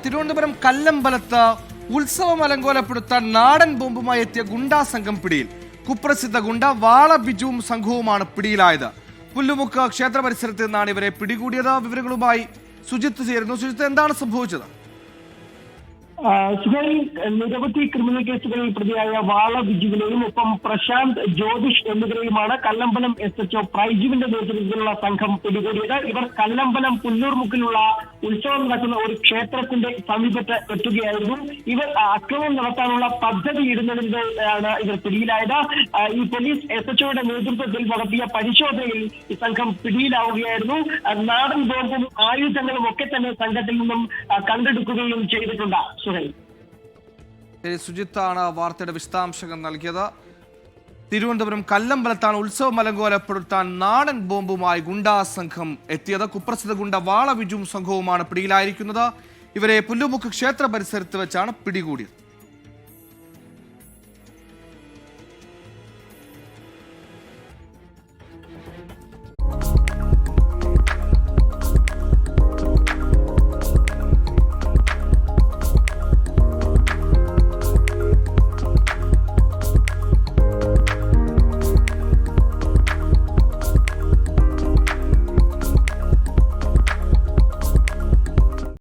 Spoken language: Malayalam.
തിരുവനന്തപുരം കല്ലമ്പലത്ത് ഉത്സവം അലങ്കോലപ്പെടുത്താൻ നാടൻ ബോംബുമായി എത്തിയ ഗുണ്ടാ സംഘം പിടിയിൽ. കുപ്രസിദ്ധ ഗുണ്ട വാള ബിജുവും സംഘവുമാണ് പിടിയിലായത്. പുല്ലുമുക്ക് ക്ഷേത്ര പരിസരത്ത് നിന്നാണ് ഇവരെ പിടികൂടിയത്. വിവരങ്ങളുമായി സുജിത്ത് ചേരുന്നു. സുജിത്ത്, എന്താണ് സംഭവിച്ചത്? നിരവധി ക്രിമിനൽ കേസുകളിൽ പ്രതിയായ വാള ബിജുവിനെയും ഒപ്പം പ്രശാന്ത് ജ്യോതിഷ് എന്നിവരെയുമാണ് കല്ലമ്പലം SHO പ്രൈജുവിന്റെ നേതൃത്വത്തിലുള്ള സംഘം പിടികൂടിയത്. ഇവർ കല്ലമ്പലം പുല്ലൂർമുക്കിലുള്ള ഉത്സവം നടക്കുന്ന ഒരു ക്ഷേത്രത്തിന്റെ സമീപത്ത് എത്തുകയായിരുന്നു. ഇവർ അക്രമം നടത്താനുള്ള പദ്ധതി ഇടുന്നതിനാണ് ഇവർ പിടിയിലായത്. ഈ പോലീസ് SHOയുടെ നേതൃത്വത്തിൽ നടത്തിയ പരിശോധനയിൽ ഈ സംഘം പിടിയിലാവുകയായിരുന്നു. നാടൻ ബോംബും ആയുധങ്ങളും ഒക്കെ തന്നെ സംഘത്തിൽ നിന്നും കണ്ടെടുക്കുകയും ചെയ്തിട്ടുണ്ട്. സുജിത്താണ് വാർത്തയുടെ വിശദാംശങ്ങൾ നൽകിയത്. തിരുവനന്തപുരം കല്ലമ്പലത്താണ് ഉത്സവം അലങ്കോലപ്പെടുത്താൻ നാടൻ ബോംബുമായി ഗുണ്ടാ സംഘം എത്തിയത്. കുപ്രസിദ്ധ ഗുണ്ട വാള ബിജുവും സംഘവുമാണ് പിടിയിലായിരിക്കുന്നത്. ഇവരെ പുല്ലുമുക്ക് ക്ഷേത്ര പരിസരത്ത് വെച്ചാണ് പിടികൂടിയത്.